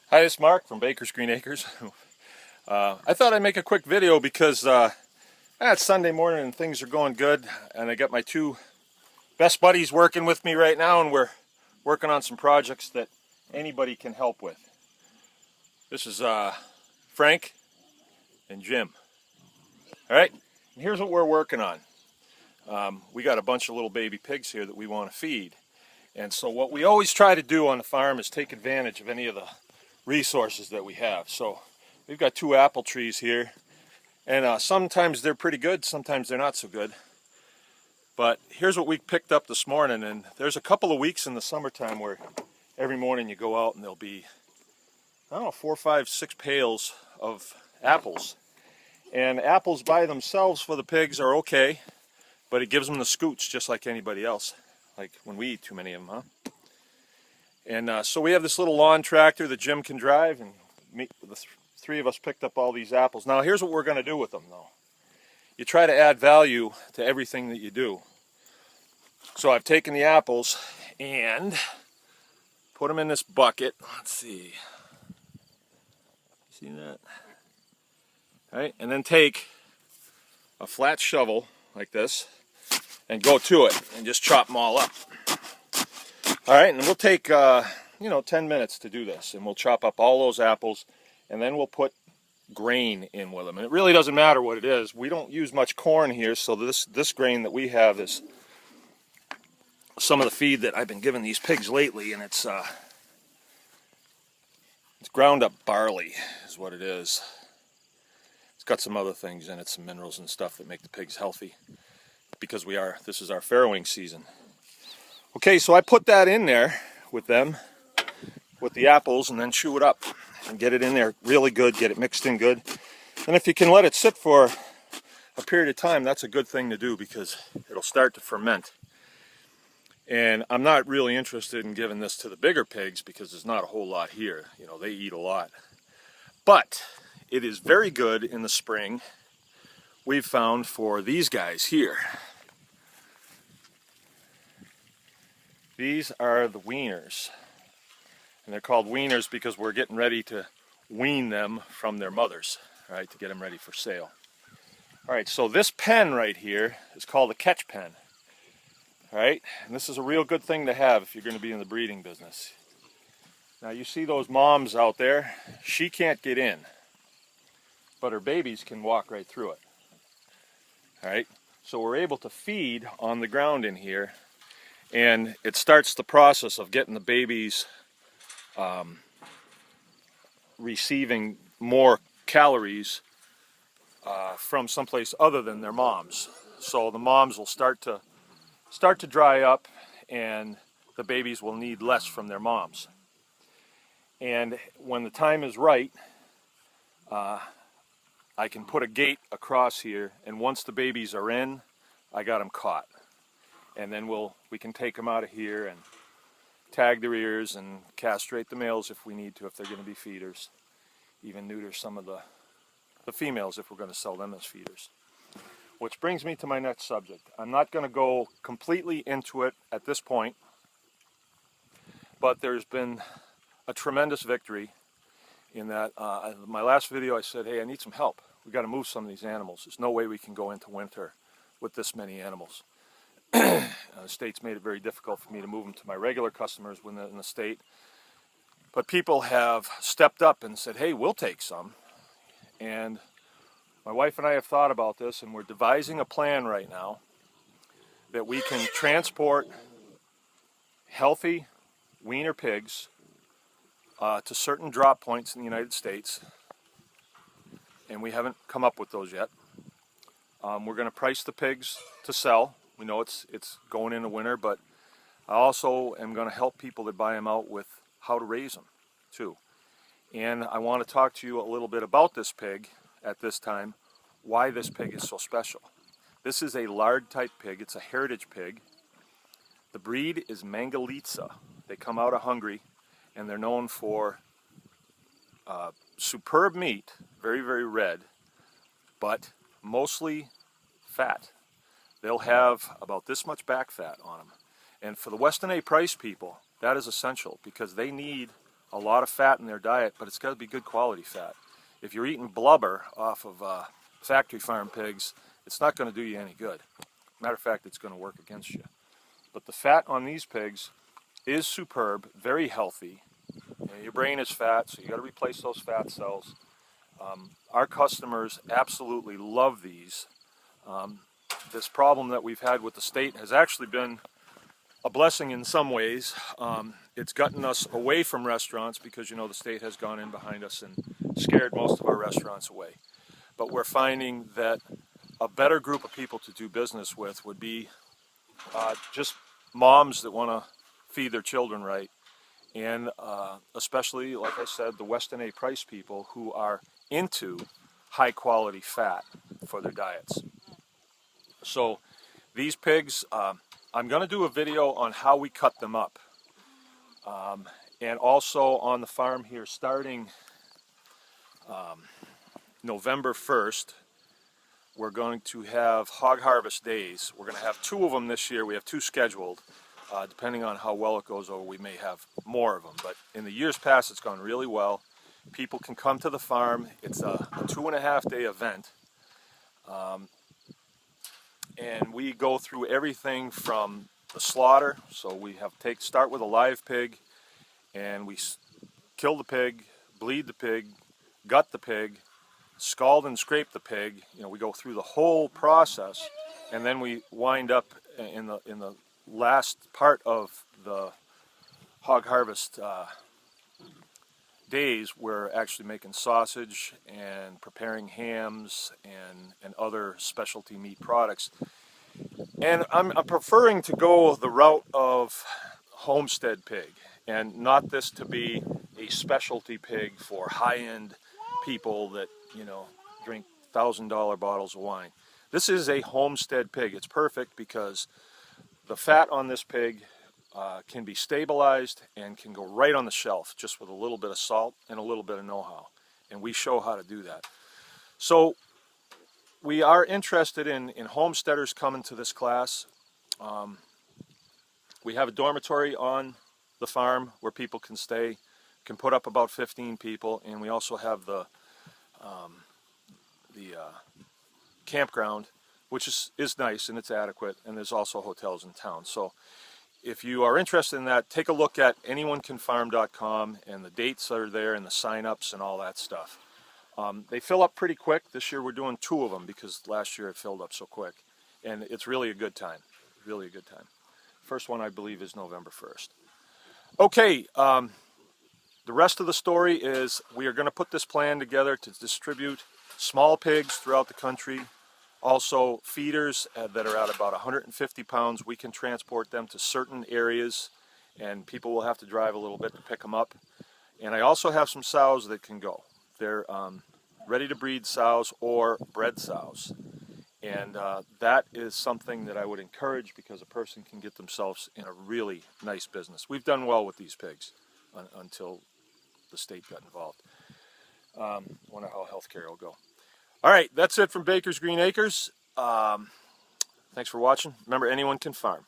Hi, it's Mark from Baker's Green Acres. I thought I'd make a quick video because it's Sunday morning and things are going good, and I got my two best buddies working with me right now, and we're working on some projects that anybody can help with. This is Frank and Jim. All right, and here's what we're working on. We got a bunch of little baby pigs here that we want to feed, and so what we always try to do on the farm is take advantage of any of the resources that we have. So we've got two apple trees here, and sometimes they're pretty good, sometimes they're not so good. But here's what we picked up this morning, and there's a couple of weeks in the summertime where every morning you go out and there'll be, I don't know, 4, 5, 6 pails of apples. And apples by themselves for the pigs are okay, but it gives them the scoots just like anybody else, like when we eat too many of them, huh? And so we have this little lawn tractor that Jim can drive, and the three of us picked up all these apples. Now here's what we're going to do with them, though. You try to add value to everything that you do. So I've taken the apples and put them in this bucket. Let's see. See that? All right, and then take a flat shovel like this and go to it and just chop them all up. All right, and we'll take 10 minutes to do this, and we'll chop up all those apples, and then we'll put grain in with them. And it really doesn't matter what it is. We don't use much corn here, so this grain that we have is some of the feed that I've been giving these pigs lately, and it's ground up barley is what it is. It's got some other things in it, some minerals and stuff that make the pigs healthy, because this is our farrowing season. Okay, so I put that in there with them, with the apples, and then chew it up and get it in there really good, get it mixed in good. And if you can let it sit for a period of time, that's a good thing to do, because it'll start to ferment. And I'm not really interested in giving this to the bigger pigs because there's not a whole lot here. You know, they eat a lot. But it is very good in the spring, we've found, for these guys here. These are the weaners. And they're called weaners because we're getting ready to wean them from their mothers, right, to get them ready for sale. All right, so this pen right here is called a catch pen. All right, and this is a real good thing to have if you're going to be in the breeding business. Now you see those moms out there, she can't get in, but her babies can walk right through it. All right, so we're able to feed on the ground in here, and it starts the process of getting the babies receiving more calories from someplace other than their moms. So the moms will start to dry up, and the babies will need less from their moms. And when the time is right, I can put a gate across here, and once the babies are in, I got them caught. And then we can take them out of here and tag their ears and castrate the males if we need to, if they're going to be feeders. Even neuter some of the females if we're going to sell them as feeders. Which brings me to my next subject. I'm not going to go completely into it at this point, but there's been a tremendous victory in that my last video I said, hey, I need some help. We've got to move some of these animals. There's no way we can go into winter with this many animals. The state's made it very difficult for me to move them to my regular customers when they're in the state. But people have stepped up and said, hey, we'll take some. And my wife and I have thought about this, and we're devising a plan right now that we can transport healthy weaner pigs to certain drop points in the United States. And we haven't come up with those yet. We're going to price the pigs to sell. We know it's going into winter, but I also am going to help people that buy them out with how to raise them too. And I want to talk to you a little bit about this pig at this time, why this pig is so special. This is a lard type pig. It's a heritage pig. The breed is Mangalitsa. They come out of Hungary, and they're known for superb meat, very, very red, but mostly fat. They'll have about this much back fat on them. And for the Weston A. Price people, that is essential, because they need a lot of fat in their diet, but it's got to be good quality fat. If you're eating blubber off of factory farm pigs, it's not going to do you any good. Matter of fact, it's going to work against you. But the fat on these pigs is superb, very healthy. You know, your brain is fat, so you got to replace those fat cells. Our customers absolutely love these. This problem that we've had with the state has actually been a blessing in some ways. It's gotten us away from restaurants because, you know, the state has gone in behind us and scared most of our restaurants away. But we're finding that a better group of people to do business with would be just moms that want to feed their children right, and especially, like I said, the Weston A. Price people who are into high quality fat for their diets. So these pigs, I'm going to do a video on how we cut them up, and also on the farm here starting November 1st, we're going to have hog harvest days. We're going to have 2 of them this year. We have 2 scheduled. Depending on how well it goes over, we may have more of them. But in the years past, it's gone really well. People can come to the farm. It's a 2.5-day event. And we go through everything from the slaughter. So we have start with a live pig, and we kill the pig, bleed the pig, gut the pig, scald and scrape the pig. You know, we go through the whole process, and then we wind up in the last part of the hog harvest days. We're actually making sausage and preparing hams and other specialty meat products. And I'm preferring to go the route of homestead pig, and not this to be a specialty pig for high-end people that, you know, drink $1,000 bottles of wine. This is a homestead pig. It's perfect because the fat on this pig can be stabilized and can go right on the shelf just with a little bit of salt and a little bit of know-how. And we show how to do that. So we are interested in homesteaders coming to this class. We have a dormitory on the farm where people can stay, can put up about 15 people, and we also have the campground, which is nice and it's adequate, and there's also hotels in town. So if you are interested in that, take a look at anyonecanfarm.com, and the dates are there and the sign-ups and all that stuff. They fill up pretty quick. This year we're doing 2 of them because last year it filled up so quick, and it's really a good time, really a good time. First one, I believe, is November 1st. Okay, the rest of the story is we are going to put this plan together to distribute small pigs throughout the country. Also, feeders that are at about 150 pounds, we can transport them to certain areas, and people will have to drive a little bit to pick them up. And I also have some sows that can go. They're ready to breed sows or bred sows. And that is something that I would encourage because a person can get themselves in a really nice business. We've done well with these pigs until the state got involved. Wonder how healthcare will go. All right, that's it from Baker's Green Acres. Thanks for watching. Remember, anyone can farm.